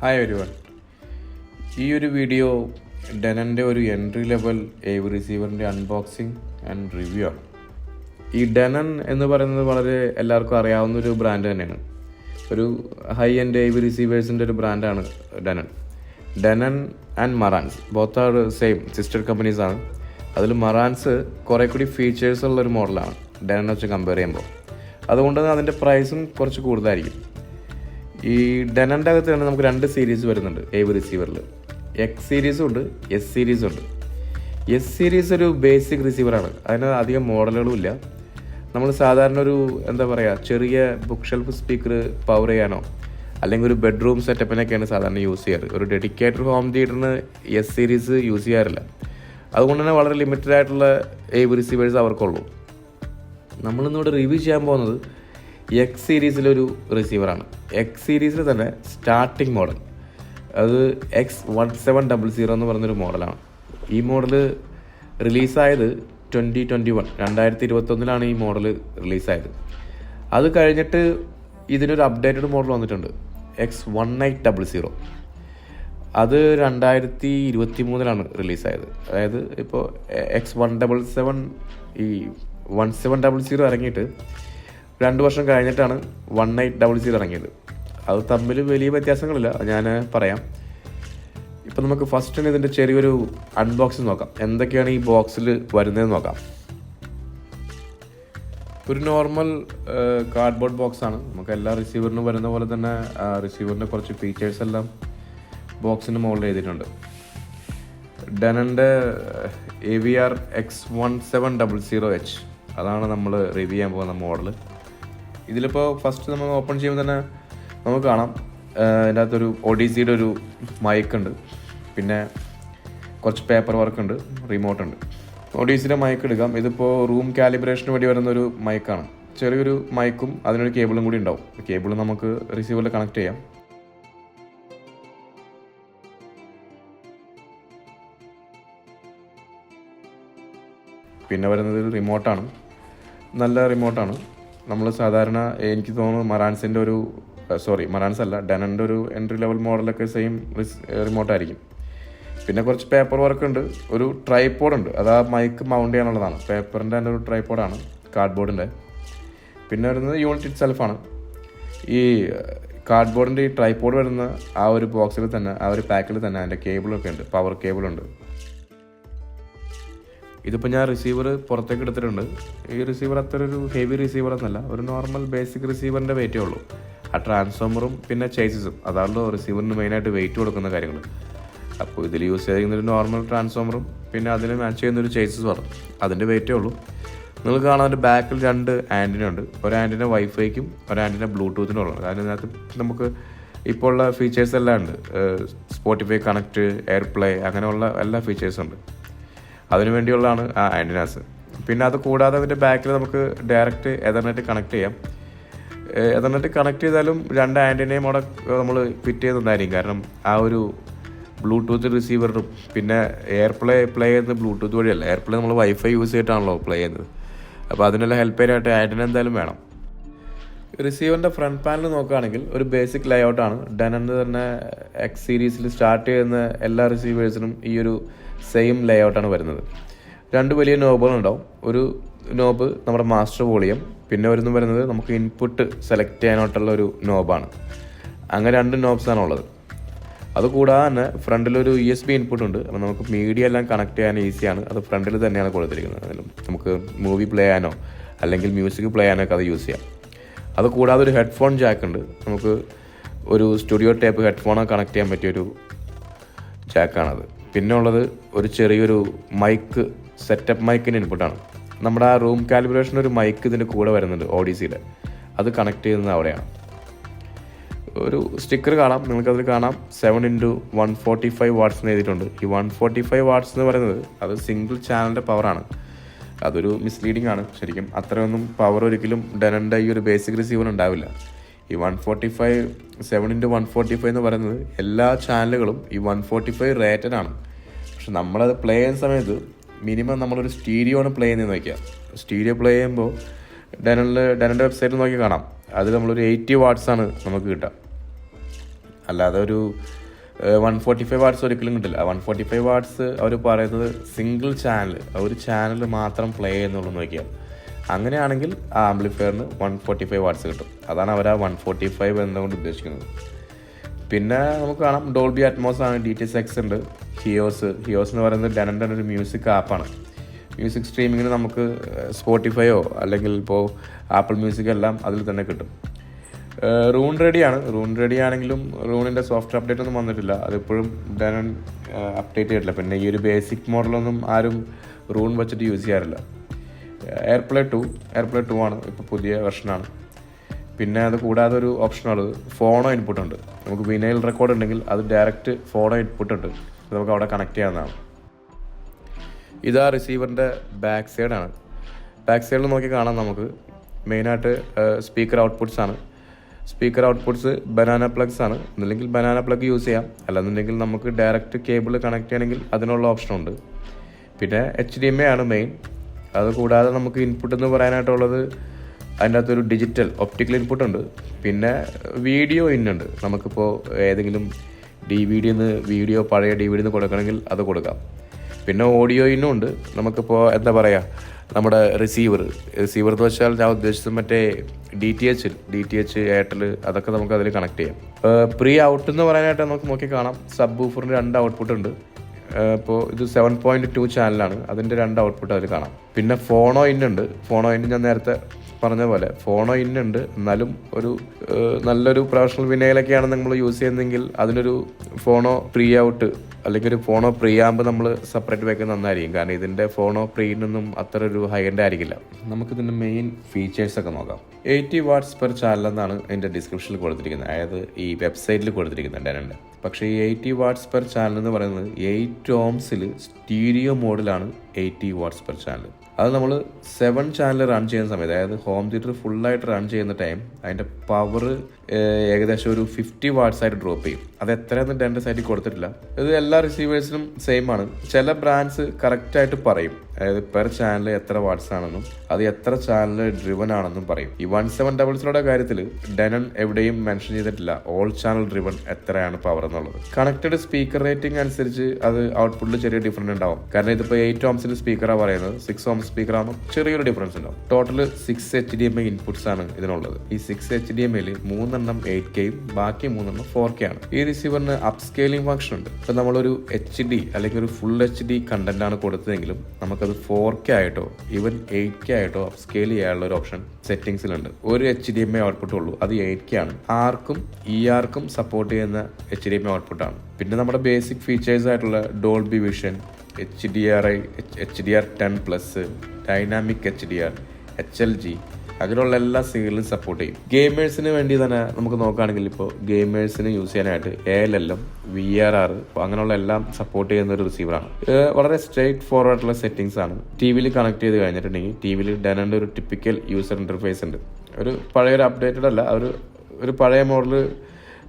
Hi everyone. ഈ ഒരു video ഡെനൻ്റെ ഒരു എൻട്രി ലെവൽ AV റിസീവറിൻ്റെ അൺബോക്സിങ് ആൻഡ് റിവ്യൂ ആണ്. ഈ ഡെനൻ എന്ന് പറയുന്നത് വളരെ എല്ലാവർക്കും അറിയാവുന്ന ഒരു ബ്രാൻഡ് തന്നെയാണ്. ഒരു ഹൈ എൻഡ് AV റിസീവേഴ്സിൻ്റെ ഒരു ബ്രാൻഡാണ് Denon and Marantz. Both are same sister കമ്പനീസാണ്. അതിൽ മറാൻസ് കുറേ കൂടി ഫീച്ചേഴ്സ് ഉള്ളൊരു മോഡലാണ് ഡെനനെ വെച്ച് കമ്പയർ ചെയ്യുമ്പോൾ. അതുകൊണ്ട് തന്നെ അതിൻ്റെ പ്രൈസും കുറച്ച് കൂടുതലായിരിക്കും. ഈ ഡെനൻ്റെ അകത്ത് തന്നെ നമുക്ക് 2 സീരീസ് വരുന്നുണ്ട് AV റിസീവറിൽ. എക്സ് സീരീസും ഉണ്ട്, എസ് സീരീസും ഉണ്ട്. എസ് സീരീസ് ഒരു ബേസിക് റിസീവറാണ്. അതിന് അധികം മോഡലുകളും ഇല്ല. നമ്മൾ സാധാരണ ഒരു ചെറിയ ബുക്ക് ഷെൽഫ് സ്പീക്കർ പവർ ചെയ്യാനോ അല്ലെങ്കിൽ ഒരു ബെഡ്റൂം സെറ്റപ്പിനൊക്കെയാണ് സാധാരണ യൂസ് ചെയ്യാറ്. ഒരു ഡെഡിക്കേറ്റഡ് ഹോം തിയേറ്ററിന് എസ് സീരീസ് യൂസ് ചെയ്യാറില്ല. അതുകൊണ്ട് തന്നെ വളരെ ലിമിറ്റഡ് ആയിട്ടുള്ള AV റിസീവേഴ്സ് അവർക്കുള്ളൂ. നമ്മളിന്നിവിടെ റിവ്യൂ ചെയ്യാൻ പോകുന്നത് എക്സ് സീരീസിലൊരു റിസീവറാണ്. എക്സ് സീരീസിൽ തന്നെ സ്റ്റാർട്ടിംഗ് മോഡൽ അത് X1700 എന്ന് പറയുന്നൊരു മോഡലാണ്. ഈ മോഡൽ റിലീസായത് 2021 ഈ മോഡൽ റിലീസായത്. അത് കഴിഞ്ഞിട്ട് ഇതിനൊരു അപ്ഡേറ്റഡ് മോഡൽ വന്നിട്ടുണ്ട് X1800. അത് 2023 റിലീസായത്. അതായത് ഇപ്പോൾ X177 ഈ 1700 ഇറങ്ങിയിട്ട് 2 വർഷം കഴിഞ്ഞിട്ടാണ് 1800 ഇറങ്ങിയത്. അത് തമ്മിൽ വലിയ വ്യത്യാസങ്ങളില്ല, ഞാൻ പറയാം. ഇപ്പം നമുക്ക് ഫസ്റ്റ് തന്നെ ഇതിൻ്റെ ചെറിയൊരു അൺബോക്സിങ് നോക്കാം. എന്തൊക്കെയാണ് ഈ ബോക്സിൽ വരുന്നതെന്ന് നോക്കാം. ഒരു നോർമൽ കാർഡ്ബോർഡ് ബോക്സാണ്. നമുക്ക് എല്ലാ റിസീവറിനും വരുന്ന പോലെ തന്നെ റിസീവറിൻ്റെ കുറച്ച് ഫീച്ചേഴ്സ് എല്ലാം ബോക്സിന് മുകളിൽ എഴുതിയിട്ടുണ്ട്. ഡെനൻ്റെ AVR X1700H അതാണ് നമ്മൾ റിവ്യൂ ചെയ്യാൻ പോകുന്ന മോഡൽ. ഇതിലിപ്പോൾ ഫസ്റ്റ് നമ്മൾ ഓപ്പൺ ചെയ്യുമ്പോൾ തന്നെ നമുക്ക് കാണാം ഇതിൻ്റെ അകത്തൊരു ഒഡീസിയുടെ ഒരു മൈക്ക് ഉണ്ട്, പിന്നെ കുറച്ച് പേപ്പർ വർക്ക് ഉണ്ട്, റിമോട്ട് ഉണ്ട്. ഒഡീസിയുടെ മൈക്ക് എടുക്കാം. ഇതിപ്പോൾ റൂം കാലിബ്രേഷന് വേണ്ടി വരുന്നൊരു മൈക്കാണ്. ചെറിയൊരു മൈക്കും അതിനൊരു കേബിളും കൂടി ഉണ്ടാവും. കേബിൾ നമുക്ക് റിസീവറിൽ കണക്ട് ചെയ്യാം. പിന്നെ വരുന്നത് റിമോട്ടാണ്. നല്ല റിമോട്ടാണ്. നമ്മൾ സാധാരണ എനിക്ക് തോന്നുന്നു മറാൻസ് അല്ല, ഡെനൻ്റെ ഒരു എൻട്രി ലെവൽ മോഡലൊക്കെ സെയിം റിമോട്ടായിരിക്കും. പിന്നെ കുറച്ച് പേപ്പർ വർക്ക് ഉണ്ട്, ഒരു ട്രൈപോഡ് ഉണ്ട്. അത് ആ മൈക്ക് മൗണ്ട് ചെയ്യാനുള്ളതാണ്. പേപ്പറിൻ്റെ തന്നെ ഒരു ട്രൈപോഡാണ്, കാർഡ്ബോർഡിൻ്റെ. പിന്നെ വരുന്നത് യൂണിറ്റ് ഇറ്റ് സെൽഫാണ്. ഈ കാർഡ്ബോർഡിൻ്റെ ഈ ട്രൈപോഡ് വരുന്ന ആ ഒരു ബോക്സിൽ തന്നെ, ആ ഒരു പാക്കിൽ തന്നെ അതിൻ്റെ കേബിളൊക്കെ ഉണ്ട്, പവർ കേബിളുണ്ട്. ഇതിപ്പോൾ ഞാൻ റിസീവർ പുറത്തേക്ക് എടുത്തിട്ടുണ്ട്. ഈ റിസീവർ അത്ര ഒരു ഹെവി റിസീവർ എന്നല്ല, ഒരു നോർമൽ ബേസിക് റിസീവറിൻ്റെ വെയിറ്റേ ഉള്ളൂ. ആ ട്രാൻസ്ഫോമറും പിന്നെ ചേസിസും അതാണല്ലോ റിസീവറിന് മെയിനായിട്ട് വെയിറ്റ് കൊടുക്കുന്ന കാര്യങ്ങൾ. അപ്പോൾ ഇതിൽ യൂസ് ചെയ്യുന്നൊരു നോർമൽ ട്രാൻസ്ഫോമറും പിന്നെ അതിന് മാച്ച് ചെയ്യുന്നൊരു ചേസിസ് പറഞ്ഞു, അതിൻ്റെ വെയിറ്റേ ഉള്ളൂ. നിങ്ങൾക്ക് കാണാൻ അതിൻ്റെ ബാക്കിൽ 2 ആൻറ്റിന ഉണ്ട്. ഒരു ആൻറ്റിന വൈഫൈക്കും ഒരു ആൻറ്റിന ബ്ലൂടൂത്തിനും ഉള്ളത്. അതിനകത്ത് നമുക്ക് ഇപ്പോൾ ഉള്ള ഫീച്ചേഴ്സ് എല്ലാം ഉണ്ട്. സ്പോട്ടിഫൈ കണക്റ്റ്, എയർപ്ലേ, അങ്ങനെയുള്ള എല്ലാ ഫീച്ചേഴ്സും ഉണ്ട്. അതിനു വേണ്ടിയുള്ളതാണ് ആ ആൻറ്റിനാസ്. പിന്നെ അത് കൂടാതെ അതിൻ്റെ ബാക്കിൽ നമുക്ക് ഡയറക്റ്റ് എതർനെറ്റ് കണക്ട് ചെയ്യാം. എതർനെറ്റ് കണക്ട് ചെയ്താലും 2 ആൻറ്റിനയും അവിടെ നമ്മൾ ഫിറ്റ് ചെയ്യുന്നതായിരിക്കും. കാരണം ആ ഒരു ബ്ലൂടൂത്ത് റിസീവറിനും പിന്നെ എയർപ്ലേ പ്ലേ ചെയ്യുന്നത് ബ്ലൂടൂത്ത് വഴിയല്ല. എയർപ്ലേ നമ്മൾ വൈഫൈ യൂസ് ചെയ്തിട്ടാണല്ലോ പ്ലേ ചെയ്യുന്നത്. അപ്പോൾ അതിനെല്ലാം ഹെൽപ്പ് ചെയ്യാനായിട്ട് ആൻറ്റിന എന്തായാലും വേണം. റിസീവറിൻ്റെ ഫ്രണ്ട് പാനൽ നോക്കുകയാണെങ്കിൽ ഒരു ബേസിക് ലേഔട്ടാണ്. ഡെനൻ്റെ തന്നെ എക്സ് സീരീസിൽ സ്റ്റാർട്ട് ചെയ്യുന്ന എല്ലാ റിസീവേഴ്സിനും ഈ ഒരു സെയിം ലേഔട്ടാണ് വരുന്നത്. 2 വലിയ നോബുകളുണ്ടാവും. ഒരു നോബ് നമ്മുടെ മാസ്റ്റർ വോളിയം, പിന്നെ വരുന്നത് നമുക്ക് ഇൻപുട്ട് സെലക്ട് ചെയ്യാനായിട്ടുള്ള ഒരു നോബാണ്. അങ്ങനെ 2 നോബ്സാണ് ഉള്ളത്. അതുകൂടാതെ തന്നെ ഫ്രണ്ടിലൊരു USB ഇൻപുട്ട് ഉണ്ട്. അപ്പോൾ നമുക്ക് മീഡിയ എല്ലാം കണക്ട് ചെയ്യാൻ ഈസിയാണ്. അത് ഫ്രണ്ടിൽ തന്നെയാണ് കൊടുത്തിരിക്കുന്നത്. അതിലും നമുക്ക് മൂവി പ്ലേ ചെയ്യാനോ അല്ലെങ്കിൽ മ്യൂസിക് പ്ലേ ചെയ്യാനോ ഒക്കെ അത് യൂസ് ചെയ്യാം. അത് കൂടാതെ ഒരു ഹെഡ്ഫോൺ ജാക്ക് ഉണ്ട്. നമുക്ക് ഒരു സ്റ്റുഡിയോ ടൈപ്പ് ഹെഡ്ഫോണോ കണക്ട് ചെയ്യാൻ പറ്റിയൊരു ജാക്കാണത്. പിന്നെ ഉള്ളത് ഒരു ചെറിയൊരു മൈക്ക്, സെറ്റപ്പ് മൈക്കിൻ്റെ ഇൻപുട്ടാണ്. നമ്മുടെ ആ റൂം കാലിബ്രേഷൻ ഒരു മൈക്ക് ഇതിൻ്റെ കൂടെ വരുന്നുണ്ട് ഓഡീസിയുടെ. അത് കണക്ട് ചെയ്യുന്നത് അവിടെയാണ്. ഒരു സ്റ്റിക്കർ കാണാം, നിങ്ങൾക്കതിൽ കാണാം 7x145 വാട്ട്സ് എന്ന് എഴുതിയിട്ടുണ്ട്. ഈ 145 വാട്ട്സ് എന്ന് പറയുന്നത് അത് സിംഗിൾ ചാനലിൻ്റെ പവറാണ്. അതൊരു മിസ്ലീഡിംഗ് ആണ്. ശരിക്കും അത്രയൊന്നും പവർ ഒരിക്കലും ഡെനൻ്റെ ഈ ഒരു ബേസിക് റിസീവർ ഉണ്ടാവില്ല. ഈ 7x145 എന്ന് പറയുന്നത് എല്ലാ ചാനലുകളും ഈ 145 റേറ്റഡ് ആണ്. പക്ഷെ നമ്മളത് പ്ലേ ചെയ്യുന്ന സമയത്ത് മിനിമം നമ്മളൊരു സ്റ്റീരിയോ ആണ് പ്ലേ ചെയ്യുന്നതെന്ന് വയ്ക്കുക. സ്റ്റീരിയോ പ്ലേ ചെയ്യുമ്പോൾ ഡെനൻ്റെ വെബ്സൈറ്റിൽ നോക്കി കാണാം, അതിൽ നമ്മളൊരു 80 വാട്ട്സാണ് നമുക്ക് കിട്ടുക. അല്ലാതെ ഒരു 145 വാട്ട്സ് ഒരിക്കലും കിട്ടില്ല. 145 വാട്ട്സ് അവർ പറയുന്നത് സിംഗിൾ ചാനൽ, ഒരു ചാനൽ മാത്രം പ്ലേ ചെയ്യുന്നുള്ളൂ നോക്കിയാൽ. അങ്ങനെയാണെങ്കിൽ ആ ആംപ്ലിഫയറിന് 145 വാട്ട്സ് കിട്ടും. അതാണ് അവർ ആ 145 എന്നുകൊണ്ട് ഉദ്ദേശിക്കുന്നത്. പിന്നെ നമുക്ക് കാണാം ഡോൾബി അറ്റ്മോസ് ആണ്, DTS:X ഉണ്ട്, ഹിയോസ് എന്ന് പറയുന്നത് ഡെനൻ്റെ ഒരു മ്യൂസിക് ആപ്പാണ്. മ്യൂസിക് സ്ട്രീമിങ്ങിന് നമുക്ക് സ്പോട്ടിഫൈയോ അല്ലെങ്കിൽ ഇപ്പോൾ ആപ്പിൾ മ്യൂസിക് എല്ലാം അതിൽ തന്നെ കിട്ടും. റൂൺ റെഡി ആണെങ്കിലും റൂണിൻ്റെ സോഫ്റ്റ്വെയർ അപ്ഡേറ്റ് ഒന്നും വന്നിട്ടില്ല. അതിപ്പോഴും ഡെനൻ അപ്ഡേറ്റ് ചെയ്തിട്ടില്ല. പിന്നെ ഈ ഒരു ബേസിക് മോഡലൊന്നും ആരും റൂൺ വെച്ചിട്ട് യൂസ് ചെയ്യാറില്ല. എയർപ്ലേ 2 ആണ് ഇപ്പോൾ പുതിയ വെർഷനാണ്. പിന്നെ അത് കൂടാതെ ഒരു ഓപ്ഷനുള്ളത് ഫോണോ ഇൻപുട്ട് ഉണ്ട്. നമുക്ക് വിനൈൽ റെക്കോർഡ് ഉണ്ടെങ്കിൽ അത് ഡയറക്റ്റ് ഫോണോ ഇൻപുട്ട് ഉണ്ട്, നമുക്ക് അവിടെ കണക്ട് ചെയ്യാവുന്നതാണ്. ഇതാ റിസീവറിൻ്റെ ബാക്ക് സൈഡാണ്. ബാക്ക് സൈഡിൽ നോക്കി കാണാം നമുക്ക് മെയിനായിട്ട് സ്പീക്കർ ഔട്ട്പുട്ട്സ് ആണ്. സ്പീക്കർ ഔട്ട്പുട്ട്സ് ബനാന പ്ലഗ്സ് ആണ്. ഒന്നില്ലെങ്കിൽ ബനാന പ്ലഗ് യൂസ് ചെയ്യാം, അല്ലെന്നുണ്ടെങ്കിൽ നമുക്ക് ഡയറക്റ്റ് കേബിൾ കണക്ട് ചെയ്യണമെങ്കിൽ അതിനുള്ള ഓപ്ഷനുണ്ട്. പിന്നെ HDMI ആണ് മെയിൻ. അത് കൂടാതെ നമുക്ക് ഇൻപുട്ട് എന്ന് പറയാനായിട്ടുള്ളത് അതിൻ്റെ അകത്തൊരു ഡിജിറ്റൽ ഒപ്റ്റിക്കൽ ഇൻപുട്ട് ഉണ്ട്. പിന്നെ വീഡിയോ ഇന്നുണ്ട്. നമുക്കിപ്പോൾ ഏതെങ്കിലും പഴയ DVD കൊടുക്കണമെങ്കിൽ അത് കൊടുക്കാം. പിന്നെ ഓഡിയോ ഇന്നും ഉണ്ട്. നമുക്കിപ്പോൾ എന്താ പറയുക, നമ്മുടെ റിസീവർ എന്ന് വെച്ചാൽ ഞാൻ ഉദ്ദേശിച്ചത് മറ്റേ DTH എയർടെൽ അതൊക്കെ നമുക്ക് അതിൽ കണക്ട് ചെയ്യാം. പ്രീ ഔട്ട് എന്ന് പറയാനായിട്ട് നമുക്ക് നോക്കി കാണാം സബ് വൂഫറിന് 2 ഔട്ട്പുട്ട് ഉണ്ട്. ഇപ്പോൾ ഇത് 7.2 ചാനലാണ്, അതിൻ്റെ 2 ഔട്ട്പുട്ട് അതിൽ കാണാം. പിന്നെ ഫോണോ ഇന്നുണ്ട്. ഞാൻ നേരത്തെ പറഞ്ഞ പോലെ ഫോണോ ഇന്നുണ്ട്. എന്നാലും ഒരു നല്ലൊരു പ്രൊഫഷണൽ വിനയിലൊക്കെയാണ് നമ്മൾ യൂസ് ചെയ്യുന്നതെങ്കിൽ അതിനൊരു ഫോണോ പ്രീ ഔട്ട് അല്ലെങ്കിൽ ഒരു ഫോണോ പ്രീ ആകുമ്പോൾ നമ്മൾ സെപ്പറേറ്റ് വെക്കുന്നത് നന്നായിരിക്കും. കാരണം ഇതിൻ്റെ ഫോണോ പ്രീനൊന്നും അത്ര ഒരു ഹൈ എൻഡ് ആയിരിക്കില്ല. നമുക്കിതിൻ്റെ മെയിൻ ഫീച്ചേഴ്സൊക്കെ നോക്കാം. 80 വാട്ട്സ് പെർ ചാനൽ എന്നാണ് അതിൻ്റെ ഡിസ്ക്രിപ്ഷനിൽ കൊടുത്തിരിക്കുന്നത്, അതായത് ഈ വെബ്സൈറ്റിൽ കൊടുത്തിരിക്കുന്നത് ഡെനൻ്റെ. പക്ഷേ ഈ 80 വാട്ട്സ് പെർ ചാനൽ എന്ന് പറയുന്നത് 8 ohmസിൽ സ്റ്റീരിയോ മോഡിലാണ് 80 വാട്ട്സ് പെർ ചാനൽ. അത് നമ്മൾ 7 ചാനൽ റൺ ചെയ്യുന്ന സമയത്ത്, അതായത് ഹോം തിയേറ്റർ ഫുള്ളായിട്ട് റൺ ചെയ്യുന്ന ടൈം അതിൻ്റെ പവർ ഏകദേശം ഒരു 50 വാട്ട്സ് ആയിട്ട് ഡ്രോപ്പ് ചെയ്യും. അത് എത്രയെന്ന് ഡെൻ്റെ സൈറ്റിൽ കൊടുത്തിട്ടില്ല. ഇത് എല്ലാ റിസീവേഴ്സിനും സെയിം ആണ്. ചില ബ്രാൻഡ്സ് കറക്റ്റായിട്ട് പറയും, അതായത് പെർ ചാനൽ എത്ര വാട്ട്സ് ആണെന്നും അത് എത്ര ചാനൽ ഡ്രിവൻ ആണെന്നും പറയും. ഈ 1700 കാര്യത്തിൽ ഡെനൺ എവിടെയും മെൻഷൻ ചെയ്തിട്ടില്ല ഓൾ ചാനൽ ഡ്രിവൻ എത്രയാണ് പവർ എന്നുള്ളത്. കണക്റ്റഡ് സ്പീക്കർ റേറ്റിംഗ് അനുസരിച്ച് അത് ഔട്ട്പുട്ടിൽ ചെറിയ ഡിഫറൻസ് ഉണ്ടാവും. കാരണം ഇതിപ്പോൾ 8 ohmസിന്റെ സ്പീക്കറാണ് പറയുന്നത്, 6 ohms സ്പീക്കർ ആകുമ്പോൾ ചെറിയൊരു ഡിഫറൻസ് ഉണ്ടാവും. ടോട്ടൽ 6 HDMI ഇൻപുട്സ് ആണ് ഇതിനുള്ളത്. ഈ 6 HDMIയിൽ 3 8Kയും ബാക്കി 3 4K ആണ്. ഈ റിസീവറിന് അപ്സ്കെയിലിംഗ് ഫംഗ്ഷൻ ഉണ്ട്. ഇപ്പം നമ്മളൊരു HD അല്ലെങ്കിൽ ഒരു ഫുൾ HD കണ്ടന്റ് ആണ് കൊടുത്തതെങ്കിലും നമുക്കത് 4K ആയിട്ടോ ഈവൻ 8K ആയിട്ടോ അപ്സ്കെയിൽ ചെയ്യാനുള്ള ഒരു ഓപ്ഷൻ സെറ്റിംഗ്സിലുണ്ട്. ഒരു HDMI ഔട്ട്പുട്ട് ഉള്ളൂ, അത് 8K ആണ്. ആർക്കും സപ്പോർട്ട് ചെയ്യുന്ന HDMI ഔട്ട്പുട്ടാണ്. പിന്നെ നമ്മുടെ ബേസിക് ഫീച്ചേഴ്സ് ആയിട്ടുള്ള Dolby vision, HDR10+, dynamic HDR, HLG അങ്ങനെയുള്ള എല്ലാ സിഗ്നലും സപ്പോർട്ട് ചെയ്യും. ഗെയിമേഴ്സിന് വേണ്ടി തന്നെ നമുക്ക് നോക്കുകയാണെങ്കിൽ ഇപ്പോൾ ഗെയിമേഴ്സിന് യൂസ് ചെയ്യാനായിട്ട് ALLM, VRR അങ്ങനെയുള്ള എല്ലാം സപ്പോർട്ട് ചെയ്യുന്ന ഒരു റിസീവറാണ്. വളരെ സ്ട്രേറ്റ് ഫോർവേഡുള്ള സെറ്റിംഗ്സ് ആണ്. TV-യിൽ കണക്ട് ചെയ്ത് കഴിഞ്ഞിട്ടുണ്ടെങ്കിൽ TV-യിൽ ഡെനൻ്റെ ഒരു ടിപ്പിക്കൽ യൂസർ ഇൻ്റർഫേസ് ഉണ്ട്. ഒരു പഴയൊരു അപ്ഡേറ്റഡ് അല്ല, ഒരു പഴയ മോഡൽ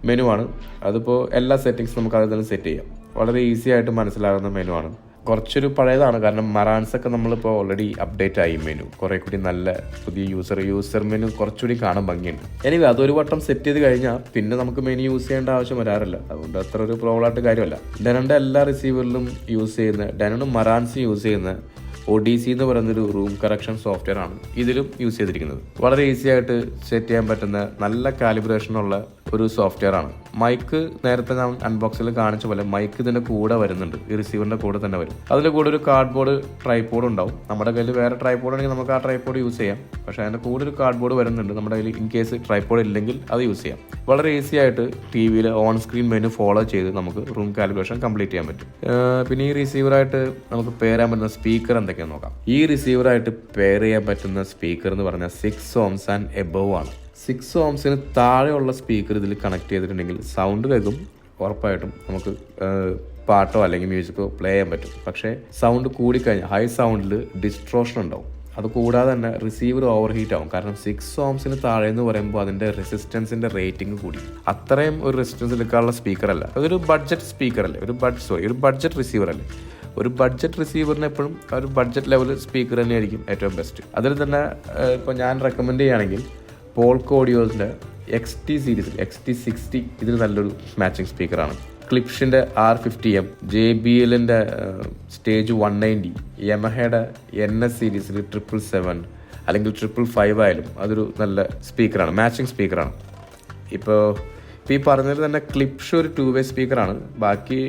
മെനു ആണ്. അതിപ്പോൾ എല്ലാ സെറ്റിംഗ്സും നമുക്ക് അതിൽ തന്നെ സെറ്റ് ചെയ്യാം. വളരെ ഈസി ആയിട്ട് മനസ്സിലാകുന്ന മെനു ആണ്. കുറച്ചൊരു പഴയതാണ്, കാരണം മറാൻസൊക്കെ നമ്മളിപ്പോൾ ഓൾറെഡി അപ്ഡേറ്റ് ആയി. മെനു കുറേ കൂടി നല്ല പുതിയ യൂസർ മെനു കുറച്ചുകൂടി കാണാൻ ഭംഗിയുണ്ട്. എനിവേ അതൊരു വട്ടം സെറ്റ് ചെയ്ത് കഴിഞ്ഞാൽ പിന്നെ നമുക്ക് മെനു യൂസ് ചെയ്യേണ്ട ആവശ്യം വരാറില്ല. അതുകൊണ്ട് അത്ര ഒരു പ്രോബ്ലം ആയിട്ട് കാര്യമല്ല. ഡെനൻ്റെ എല്ലാ റിസീവറിലും യൂസ് ചെയ്യുന്ന, ഡെനനും മറാൻസും യൂസ് ചെയ്യുന്ന ODC എന്ന് പറയുന്നൊരു റൂം കറക്ഷൻ സോഫ്റ്റ്വെയർ ആണ് ഇതിലും യൂസ് ചെയ്തിരിക്കുന്നത്. വളരെ ഈസി ആയിട്ട് സെറ്റ് ചെയ്യാൻ പറ്റുന്ന നല്ല കാലിബ്രേഷനുള്ള ഒരു സോഫ്റ്റ്വെയർ ആണ്. മൈക്ക് നേരത്തെ ഞാൻ അൺബോക്സിൽ കാണിച്ച പോലെ മൈക്ക് ഇതിൻ്റെ കൂടെ വരുന്നുണ്ട്, ഈ റിസീവറിൻ്റെ കൂടെ തന്നെ വരും. അതിൻ്റെ കൂടെ ഒരു കാർഡ്ബോർഡ് ട്രൈപോഡ് ഉണ്ടാവും. നമ്മുടെ കയ്യിൽ വേറെ ട്രൈപോഡ് ആണെങ്കിൽ നമുക്ക് ആ ട്രൈപോഡ് യൂസ് ചെയ്യാം. പക്ഷേ അതിൻ്റെ കൂടെ ഒരു കാർഡ്ബോർഡ് വരുന്നുണ്ട്. നമ്മുടെ കയ്യിൽ ഇൻ കേസ് ട്രൈപോഡ് ഇല്ലെങ്കിൽ അത് യൂസ് ചെയ്യാം. വളരെ ഈസി ആയിട്ട് TV-യിൽ ഓൺ സ്ക്രീൻ മെനു ഫോളോ ചെയ്ത് നമുക്ക് റൂം കാലിബ്രേഷൻ കംപ്ലീറ്റ് ചെയ്യാൻ പറ്റും. പിന്നെ ഈ റിസീവറായിട്ട് നമുക്ക് പെയർ ചെയ്യാൻ പറ്റുന്ന സ്പീക്കർ എന്തൊക്കെയാണെന്ന് നോക്കാം. ഈ റിസീവറായിട്ട് പെയർ ചെയ്യാൻ പറ്റുന്ന സ്പീക്കർ എന്ന് പറഞ്ഞാൽ 6 ohms ആൻഡ് എബവ് ആണ്. 6 ohmസിന് താഴെയുള്ള സ്പീക്കർ ഇതിൽ കണക്ട് ചെയ്തിട്ടുണ്ടെങ്കിൽ സൗണ്ട് കേൾക്കും, ഉറപ്പായിട്ടും നമുക്ക് പാട്ടോ അല്ലെങ്കിൽ മ്യൂസിക്കോ പ്ലേ ചെയ്യാൻ പറ്റും. പക്ഷേ സൗണ്ട് കൂടിക്കഴിഞ്ഞാൽ ഹൈ സൗണ്ടിൽ ഡിസ്ട്രോഷൻ ഉണ്ടാവും. അത് കൂടാതെ തന്നെ റിസീവർ ഓവർ ഹീറ്റ് ആവും. കാരണം 6 ohmസിന് താഴെ എന്ന് പറയുമ്പോൾ അതിൻ്റെ റെസിസ്റ്റൻസിൻ്റെ റേറ്റിംഗ് കൂടി. അത്രയും ഒരു റെസിസ്റ്റൻസ് എടുക്കാനുള്ള സ്പീക്കർ അല്ല. അതൊരു ബഡ്ജറ്റ് സ്പീക്കർ അല്ലേ, ഒരു ബഡ്ജറ്റ് റിസീവർ അല്ലേ. ഒരു ബഡ്ജറ്റ് റിസീവറിന് എപ്പോഴും ഒരു ബഡ്ജറ്റ് ലെവൽ സ്പീക്കർ തന്നെയായിരിക്കും ഏറ്റവും ബെസ്റ്റ്. അതിൽ തന്നെ ഇപ്പോൾ ഞാൻ റെക്കമെൻഡ് ചെയ്യുകയാണെങ്കിൽ പോൾക്കോ ഓഡിയോസിൻ്റെ XT സീരീസിൽ XT60 ഇതിൽ നല്ലൊരു മാച്ചിങ് സ്പീക്കറാണ്. ക്ലിപ്ഷിൻ്റെ R50M, JBLൻ്റെ സ്റ്റേജ് 190, യമഹയുടെ NS സീരീസിൽ 777 അല്ലെങ്കിൽ 555 ആയാലും അതൊരു നല്ല സ്പീക്കറാണ്, മാച്ചിങ് സ്പീക്കറാണ്. ഇപ്പോൾ ഈ പറഞ്ഞതിൽ തന്നെ ക്ലിപ്ഷ് ഒരു 2 വേ സ്പീക്കറാണ്, ബാക്കി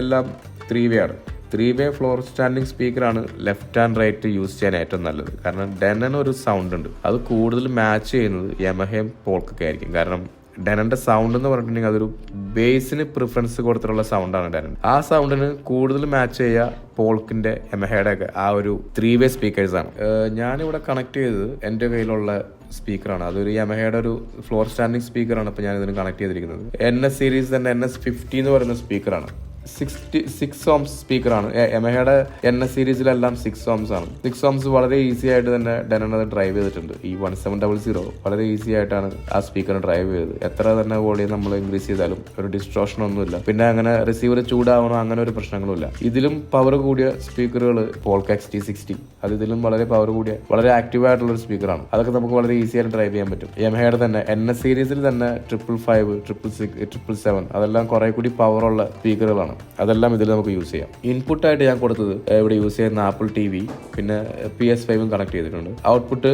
എല്ലാം 3 വേ ആണ്. 3 വേ ഫ്ലോർ സ്റ്റാൻഡിങ് സ്പീക്കറാണ് ലെഫ്റ്റ് ആൻഡ് റൈറ്റ് യൂസ് ചെയ്യാൻ ഏറ്റവും നല്ലത്. കാരണം ഡെനൻ ഒരു സൗണ്ട് ഉണ്ട്, അത് കൂടുതൽ മാച്ച് ചെയ്യുന്നത് യമഹയും പോൾക്കൊക്കെ ആയിരിക്കും. കാരണം ഡെനന്റെ സൗണ്ട് എന്ന് പറഞ്ഞിട്ടുണ്ടെങ്കിൽ അതൊരു ബേസിന് പ്രിഫറൻസ് കൊടുത്തിട്ടുള്ള സൗണ്ടാണ് ഡെനൻ. ആ സൗണ്ടിന് കൂടുതൽ മാച്ച് ചെയ്യുക പോൾക്കിന്റെ യമഹയുടെ ഒക്കെ ആ ഒരു 3 വേ സ്പീക്കേഴ്സാണ്. ഞാനിവിടെ കണക്ട് ചെയ്തത് എൻ്റെ കയ്യിലുള്ള സ്പീക്കറാണ്. അതൊരു യമഹയുടെ ഒരു ഫ്ലോർ സ്റ്റാൻഡിങ് സ്പീക്കറാണ്. ഇപ്പോൾ ഞാനിതിന് കണക്ട് ചെയ്തിരിക്കുന്നത് NS സീരീസ് തന്നെ NS50 എന്ന് പറയുന്ന സ്പീക്കറാണ്. 6 ohms സ്പീക്കറാണ്. യമഹയുടെ NS സീരീസിലെല്ലാം 6 ohms ആണ്. 6 ohms വളരെ ഈസി ആയിട്ട് തന്നെ ഡെനൻ അത് ഡ്രൈവ് ചെയ്തിട്ടുണ്ട്. ഈ 1700 വളരെ ഈസി ആയിട്ടാണ് ആ സ്പീക്കറിന് ഡ്രൈവ് ചെയ്തത്. എത്ര തന്നെ വോളിയം നമ്മൾ ഇൻക്രീസ് ചെയ്താലും ഒരു ഡിസ്ട്രോഷൻ ഒന്നുമില്ല. പിന്നെ അങ്ങനെ റിസീവർ ചൂടാവണോ അങ്ങനെ ഒരു പ്രശ്നങ്ങളുമില്ല. ഇതിലും പവർ കൂടിയ സ്പീക്കറുകൾ പോൾക്ക് XT60, അത് ഇതിലും വളരെ പവർ കൂടിയ വളരെ ആക്റ്റീവ് ആയിട്ടുള്ള ഒരു സ്പീക്കറാണ്. അതൊക്കെ നമുക്ക് വളരെ ഈസി ആയിട്ട് ഡ്രൈവ് ചെയ്യാൻ പറ്റും. യമഹയുടെ തന്നെ NS സീരീസിൽ തന്നെ 555, 777 അതെല്ലാം കുറെ കൂടി പവറുള്ള സ്പീക്കറുകളാണ്. അതെല്ലാം ഇതിൽ നമുക്ക് യൂസ് ചെയ്യാം. ഇൻപുട്ടായിട്ട് ഞാൻ കൊടുത്തത് ഇവിടെ യൂസ് ചെയ്യുന്ന ആപ്പിൾ TV, പിന്നെ PS5 കണക്ട് ചെയ്തിട്ടുണ്ട്. Output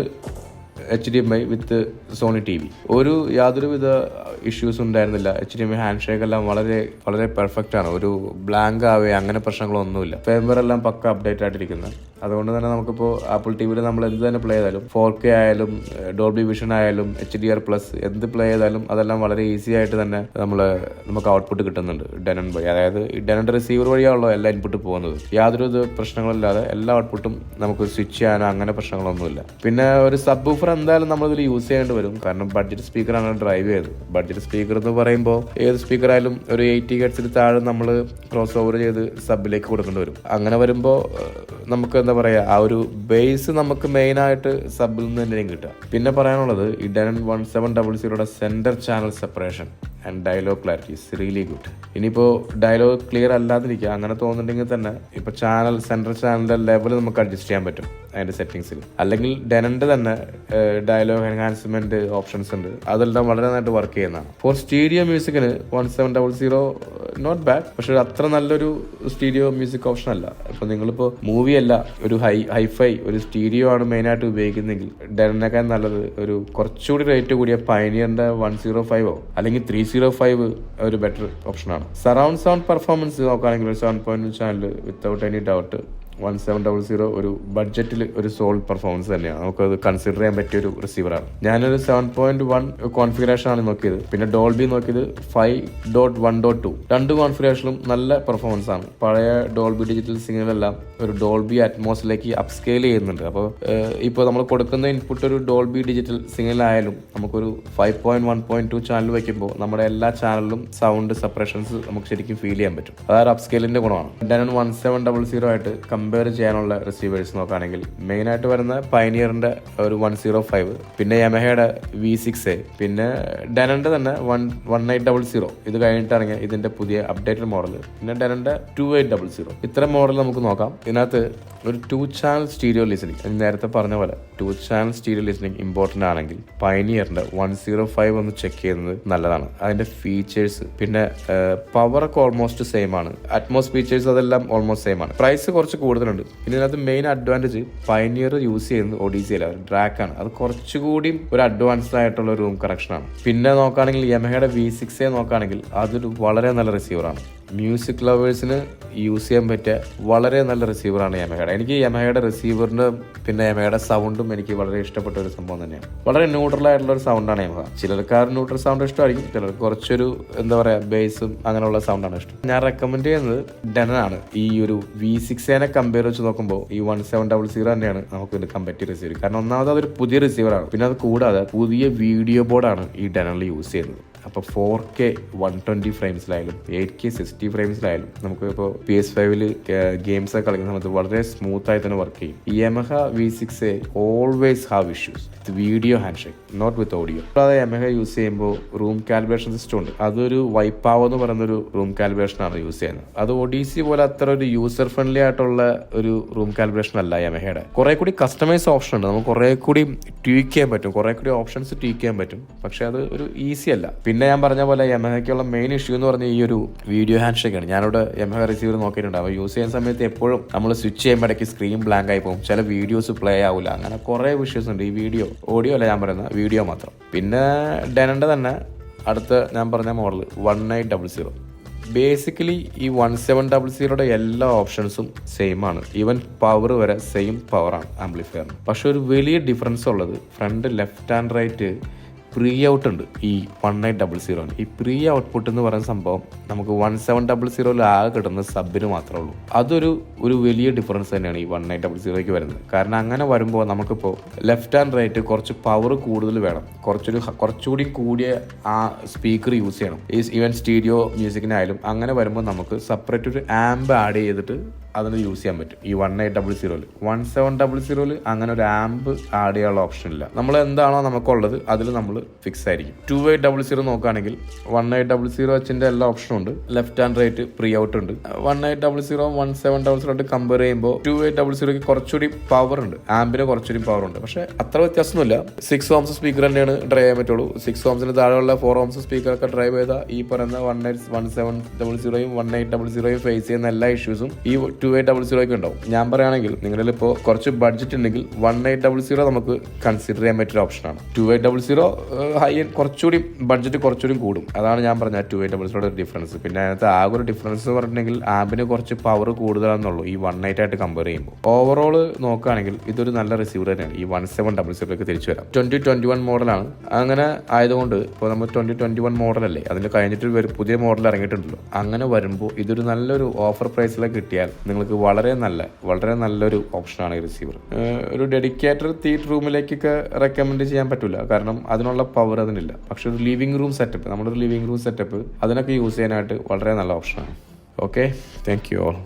HDMI with Sony TV. യാതൊരുവിധ ഇഷ്യൂസ് ഉണ്ടായിരുന്നില്ല. HDMI ഹാൻഡ് ഷേക്ക് എല്ലാം വളരെ വളരെ പെർഫെക്റ്റ് ആണ്. ഒരു ബ്ലാങ്ക് ആവേ അങ്ങനെ പ്രശ്നങ്ങളൊന്നുമില്ല. ഫേംവെയർ എല്ലാം പക്ക അപ്ഡേറ്റ് ആയിട്ടിരിക്കുന്നത്. അതുകൊണ്ട് തന്നെ നമുക്കിപ്പോൾ ആപ്പിൾ TVയിൽ നമ്മൾ എന്ത് തന്നെ പ്ലേ ചെയ്താലും 4K ആയാലും ഡോൾബി വിഷൻ ആയാലും HDR+ എന്ത് പ്ലേ ചെയ്താലും അതെല്ലാം വളരെ ഈസി ആയിട്ട് തന്നെ നമുക്ക് ഔട്ട്പുട്ട് കിട്ടുന്നുണ്ട് ഡെനൻ വഴി. അതായത് ഈ ഡെനന്റെ റിസീവർ വഴിയാണല്ലോ എല്ലാ ഇൻപുട്ട് പോകുന്നത്. യാതൊരു പ്രശ്നങ്ങളില്ലാതെ എല്ലാ ഔട്ട്പുട്ടും നമുക്ക് സ്വിച്ച് ചെയ്യാനോ അങ്ങനെ പ്രശ്നങ്ങളൊന്നുമില്ല. പിന്നെ ഒരു സബ് വൂഫർ എന്തായാലും നമ്മളിതിൽ യൂസ് ചെയ്യേണ്ടി വരും. കാരണം ബഡ്ജറ്റ് സ്പീക്കറാണ് ഡ്രൈവ് ചെയ്തത്. ബഡ്ജറ്റ് സ്പീക്കർ എന്ന് പറയുമ്പോൾ ഏത് സ്പീക്കർ ആയാലും ഒരു 80 ഹെർട്സിൽ താഴെ നമ്മൾ ക്രോസ് ഓവർ ചെയ്ത് സബിലേക്ക് കൊടുക്കേണ്ടി വരും. അങ്ങനെ വരുമ്പോൾ നമുക്ക് എന്താ പറയുക, ആ ഒരു ബേസ് നമുക്ക് മെയിനായിട്ട് സബിൽ നിന്ന് തന്നെയും കിട്ടുക. പിന്നെ പറയാനുള്ളത് ഈ Denon 1700 centre channel separation and dialogue clarity is really good. ഇനിയിപ്പോൾ ഡയലോഗ് ക്ലിയർ അല്ലാതിരിക്കുക അങ്ങനെ തോന്നുന്നുണ്ടെങ്കിൽ തന്നെ ഇപ്പോൾ സെൻട്രൽ ചാനലിൻ്റെ ലെവൽ നമുക്ക് അഡ്ജസ്റ്റ് ചെയ്യാൻ പറ്റും അതിൻ്റെ സെറ്റിങ്സിൽ. അല്ലെങ്കിൽ ഡെനൻ്റെ തന്നെ ഡയലോഗ് എൻഹാൻസ്മെന്റ് ഓപ്ഷൻസ് ഉണ്ട്, അതെല്ലാം വളരെ നന്നായിട്ട് വർക്ക് ചെയ്യുന്നതാണ്. ഫോർ സ്റ്റീരിയോ മ്യൂസിക്കിന് 1700 നോട്ട് ബാഡ്, പക്ഷെ അത്ര നല്ലൊരു സ്റ്റീരിയോ മ്യൂസിക് ഓപ്ഷൻ അല്ല. ഇപ്പോൾ നിങ്ങളിപ്പോൾ മൂവി അല്ല ഒരു ഹൈഫൈ ഒരു സ്റ്റീരിയോ ആണ് മെയിനായിട്ട് ഉപയോഗിക്കുന്നെങ്കിൽ ഡെനനേക്കാൾ നല്ലത് ഒരു കുറച്ചുകൂടി റേറ്റ് കൂടിയ പയനിയറിന്റെ 105 അല്ലെങ്കിൽ 305 ഒരു ബെറ്റർ ഓപ്ഷനാണ്. സറൗണ്ട് സൗണ്ട് പെർഫോമൻസ് നോക്കുകയാണെങ്കിൽ ഒരു 7.1 ചാനൽ വിത്തൗട്ട് എനി ഡൗട്ട് 1700 ഒരു ബഡ്ജറ്റിൽ ഒരു സോൾഡ് പെർഫോമൻസ് തന്നെയാണ്. നമുക്കത് കൺസിഡർ ചെയ്യാൻ പറ്റിയ ഒരു റിസീവറാണ്. ഞാനൊരു 7.1 കോൺഫിഗറേഷൻ ആണ് നോക്കിയത്. പിന്നെ ഡോൾബി നോക്കിയത് 5.1.2. രണ്ട് കോൺഫിഗറേഷനും നല്ല പെർഫോമൻസ് ആണ്. പഴയ ഡോൾബി ഡിജിറ്റൽ സിഗ്നലെല്ലാം ഒരു ഡോൾബി അറ്റ്മോസിലേക്ക് അപ്സ്കെയിൽ ചെയ്യുന്നുണ്ട്. അപ്പോൾ ഇപ്പോൾ നമ്മൾ കൊടുക്കുന്ന ഇൻപുട്ട് ഒരു ഡോൾബി ഡിജിറ്റൽ സിഗ്നലായാലും നമുക്കൊരു 5.1.2 ചാനൽ വയ്ക്കുമ്പോൾ നമ്മുടെ എല്ലാ ചാനലിലും സൗണ്ട് സെപ്പറേഷൻസ് നമുക്ക് ശരിക്കും ഫീൽ ചെയ്യാൻ പറ്റും. അതായത് അപ്സ്കെയിലിന്റെ ഗുണമാണ്. ഡെനൻ 1700 ആയിട്ട് കമ്പയർ ചെയ്യാനുള്ള റിസീവേഴ്സ് നോക്കുകയാണെങ്കിൽ മെയിനായിട്ട് വരുന്ന പയനിയറിന്റെ ഒരു 105, പിന്നെ യമഹയുടെ V6A, പിന്നെ ഡെനന്റെ തന്നെ 1800. ഇത് കഴിഞ്ഞിട്ട് ഇറങ്ങിയ ഇതിന്റെ പുതിയ അപ്ഡേറ്റഡ് മോഡൽ, പിന്നെ ഡെനന്റെ 2800. ഇത്തരം മോഡൽ നമുക്ക് നോക്കാം. ഇതിനകത്ത് ഒരു 2 ചാനൽ സ്റ്റീരിയോ ലിസണിങ്, നേരത്തെ പറഞ്ഞ പോലെ 2 ചാനൽ സ്റ്റീരിയോ ലിസണിങ് ഇമ്പോർട്ടൻ്റ് ആണെങ്കിൽ പയനിയറിന്റെ 105 ഒന്ന് ചെക്ക് ചെയ്യുന്നത് നല്ലതാണ്. അതിന്റെ ഫീച്ചേഴ്സ് പിന്നെ പവറൊക്കെ ഓൾമോസ്റ്റ് സെയിം ആണ്. അറ്റ്മോസ് ഫീച്ചേഴ്സ് അതെല്ലാം ഓൾമോസ്റ്റ് സെയിം ആണ്. പ്രൈസ് കുറച്ച് കൂടുതലുണ്ട്. പിന്നെ ഇതിനകത്ത് മെയിൻ അഡ്വാൻറ്റേജ് പയനിയർ യൂസ് ചെയ്യുന്നത് ODC അല്ല, ഡ്രാക്ക് ആണ്. അത് കുറച്ചുകൂടി ഒരു അഡ്വാൻസ്ഡ് ആയിട്ടുള്ള റൂം കറക്ഷൻ ആണ്. പിന്നെ നോക്കുകയാണെങ്കിൽ യമഹയുടെ V6A നോക്കുകയാണെങ്കിൽ അതൊരു വളരെ നല്ല റിസീവറാണ്. മ്യൂസിക് ലവേഴ്സിന് യൂസ് ചെയ്യാൻ പറ്റിയ വളരെ നല്ല റിസീവറാണ് യമഹയുടെ. എനിക്ക് യമഹയുടെ റിസീവറിന് പിന്നെ യമഹയുടെ സൗണ്ടും എനിക്ക് വളരെ ഇഷ്ടപ്പെട്ട ഒരു സംഭവം തന്നെയാണ്. വളരെ ന്യൂട്രൽ ആയിട്ടുള്ള ഒരു സൗണ്ടാണ് യമഹ. ചിലർക്ക് ന്യൂട്രൽ സൗണ്ട് ഇഷ്ടമായിരിക്കും, ചിലർക്ക് കുറച്ചൊരു എന്താ പറയുക ബേസും അങ്ങനെയുള്ള സൗണ്ടാണ് ഇഷ്ടം. ഞാൻ റെക്കമെൻഡ് ചെയ്യുന്നത് ഡെനൻ ആണ്. ഈ ഒരു V6A കമ്പയർ വെച്ച് നോക്കുമ്പോൾ ഈ 1700 തന്നെയാണ് നമുക്ക് എടുക്കാൻ പറ്റിയ റിസീവർ. കാരണം ഒന്നാമത് അതൊരു പുതിയ റിസീവറാണ്. പിന്നെ അത് കൂടാതെ പുതിയ വീഡിയോ ബോർഡാണ് ഈ ഡെനനിൽ യൂസ് ചെയ്യുന്നത്. അപ്പോൾ 4K 120 ഫ്രെയിംസിലായാലും 8K 60 ഫ്രെയിംസിലായാലും നമുക്ക് ഇപ്പോൾ PS5 ഗെയിംസൊക്കെ കളിക്കുന്ന സമയത്ത് വളരെ സ്മൂത്തായി തന്നെ വർക്ക് ചെയ്യും. ഈ Yamaha V6A always have issues with video hand shake, not with audio. അതായത് Yamaha യൂസ് ചെയ്യുമ്പോൾ റൂം കാലിബ്രേഷൻ സിസ്റ്റം ഉണ്ട്. അതൊരു വൈപ്പാവ് എന്ന് പറയുന്നൊരു റൂം കാലിബ്രേഷനാണ് യൂസ് ചെയ്യുന്നത്. അത് ഒഡീസി പോലെ അത്ര ഒരു യൂസർ ഫ്രണ്ട്ലി ആയിട്ടുള്ള ഒരു റൂം കാലിബ്രേഷൻ അല്ല Yamahയുടെ. കുറെ കൂടി കസ്റ്റമൈസ് ഓപ്ഷൻ ഉണ്ട്, നമുക്ക് കുറെ കൂടി ട്വീക്ക് ചെയ്യാൻ പറ്റും, കുറെ കൂടി ഓപ്ഷൻസ് ട്വീക്ക് ചെയ്യാൻ പറ്റും. പക്ഷെ അത് ഒരു ഈസി അല്ല. പിന്നെ ഞാൻ പറഞ്ഞ പോലെ Yamahaയ്ക്കുള്ള മെയിൻ ഇഷ്യൂ എന്ന് പറഞ്ഞാൽ ഈ ഒരു വീഡിയോ ഹാൻഡ് ഷേക്ക് ആണ്. ഞാനിവിടെ Yamaha റിസീവർ നോക്കിയിട്ടുണ്ട്. അപ്പോൾ യൂസ് ചെയ്യുന്ന സമയത്ത് എപ്പോഴും നമ്മൾ സ്വിച്ച് ചെയ്യുമ്പോൾ ഇടയ്ക്ക് സ്ക്രീൻ ബ്ലാങ്ക് ആയി പോകും, ചില വീഡിയോസ് പ്ലേ ആവില്ല, അങ്ങനെ കുറേ ഇഷ്യൂസ് ഉണ്ട്. ഈ ഓഡിയോ അല്ല ഞാൻ പറയുന്നത്, വീഡിയോ മാത്രം. പിന്നെ ഡെനൻ്റെ തന്നെ അടുത്ത ഞാൻ പറഞ്ഞ മോഡൽ 1800. ബേസിക്കലി ഈ 1700 എല്ലാ ഓപ്ഷൻസും സെയിം ആണ്. ഈവൻ പവർ വരെ സെയിം പവറാണ് ആംപ്ലിഫയറിന്. പക്ഷെ ഒരു വലിയ ഡിഫറൻസ് ഉള്ളത് front left and right pre out ഉണ്ട് ഈ 1800. ഈ പ്രീ ഔട്ട്പുട്ട് എന്ന് പറയുന്ന സംഭവം നമുക്ക് 1700 ആകെ കിട്ടുന്ന സബിന് മാത്രമേ ഉള്ളൂ. അതൊരു വലിയ ഡിഫറൻസ് തന്നെയാണ് ഈ 1800 വരുന്നത്. കാരണം അങ്ങനെ വരുമ്പോൾ നമുക്കിപ്പോൾ ലെഫ്റ്റ് ആൻഡ് റൈറ്റ് കുറച്ച് പവർ കൂടുതൽ വേണം, കുറച്ചുകൂടി കൂടിയ ആ സ്പീക്കർ യൂസ് ചെയ്യണം. ഈ ഈവൻ സ്റ്റീരിയോ മ്യൂസിക്കിനായാലും അങ്ങനെ വരുമ്പോൾ നമുക്ക് സെപ്പറേറ്റ് ഒരു ആംബ് ആഡ് ചെയ്തിട്ട് അതിന് യൂസ് ചെയ്യാൻ പറ്റും. ഈ 1800 1700 അങ്ങനെ ഒരു ആംബ് ആഡ് ചെയ്യാനുള്ള ഓപ്ഷൻ ഇല്ല. നമ്മൾ എന്താണോ നമുക്കുള്ളത് അതിൽ നമ്മൾ ഫിക്സ് ആയിരിക്കും. 2800 നോക്കുകയാണെങ്കിൽ 1800 എല്ലാ ഓപ്ഷനും ഉണ്ട്. Left and right pre out ഉണ്ട്. 1800 1700 കമ്പയർ ചെയ്യുമ്പോൾ 2800 കുറച്ചുകൂടി പവർ ഉണ്ട്, ആംബിന് കുറച്ചുകൂടി പവർ ഉണ്ട്. പക്ഷെ അത്ര വ്യത്യാസമൊന്നുമില്ല. 6 ohms സ്പീക്കർ തന്നെയാണ് ഡ്രൈവ് ചെയ്യാൻ പറ്റുള്ളൂ. 6 ohmsന് താഴെയുള്ള 4 ohms സ്പീക്കറൊക്കെ ഡ്രൈവ് ചെയ്താൽ ഈ പറയുന്ന 1700 1800 ഫേസ് ചെയ്യുന്ന എല്ലാ ഇഷ്യൂസും ഈ 2800 ഉണ്ടാവും. ഞാൻ പറയുകയാണെങ്കിൽ നിങ്ങളിൽ ഇപ്പോൾ കുറച്ച് ബഡ്ജറ്റ് ഉണ്ടെങ്കിൽ 1800 നമുക്ക് കൺസിഡർ ചെയ്യാൻ പറ്റിയ ഓപ്ഷനാണ്. 2800 ഹൈ കുറച്ചുകൂടി ബഡ്ജറ്റ് കുറച്ചുകൂടി കൂടും. അതാണ് ഞാൻ പറഞ്ഞ 2800 ഡിഫറൻസ്. പിന്നെ അതിനകത്ത് ആകെ ഒരു ഡിഫറൻസ് പറഞ്ഞിട്ടുണ്ടെങ്കിൽ ആംബിന് കുറച്ച് പവർ കൂടുതലാണെന്നുള്ളൂ ഈ 18 ആയിട്ട് കമ്പയർ ചെയ്യുമ്പോൾ. ഓവറോൾ നോക്കുകയാണെങ്കിൽ ഇതൊരു നല്ല റിസീവർ തന്നെയാണ്. ഈ 1700 തിരിച്ചു വരാം. 2021 മോഡലാണ്. അങ്ങനെ ആയതുകൊണ്ട് ഇപ്പോൾ നമ്മൾ 2021 മോഡലല്ലേ, അതിന് കഴിഞ്ഞിട്ട് പുതിയ മോഡൽ ഇറങ്ങിയിട്ടുണ്ടല്ലോ. അങ്ങനെ വരുമ്പോൾ ഇതൊരു നല്ലൊരു ഓഫർ പ്രൈസിലൊക്കെ കിട്ടിയാൽ നിങ്ങൾക്ക് വളരെ നല്ലൊരു ഓപ്ഷനാണ് ഈ റിസീവർ. ഒരു ഡെഡിക്കേറ്റഡ് തീറ്റ് റൂമിലേക്കൊക്കെ റെക്കമെൻഡ് ചെയ്യാൻ പറ്റില്ല, കാരണം അതിനുള്ള പവർ അതിനില്ല. പക്ഷെ ഒരു ലിവിംഗ് റൂം സെറ്റപ്പ്, നമ്മുടെ ഒരു ലിവിംഗ് റൂം സെറ്റപ്പ് അതിനൊക്കെ യൂസ് ചെയ്യാനായിട്ട് വളരെ നല്ല ഓപ്ഷനാണ്. Okay, thank you all.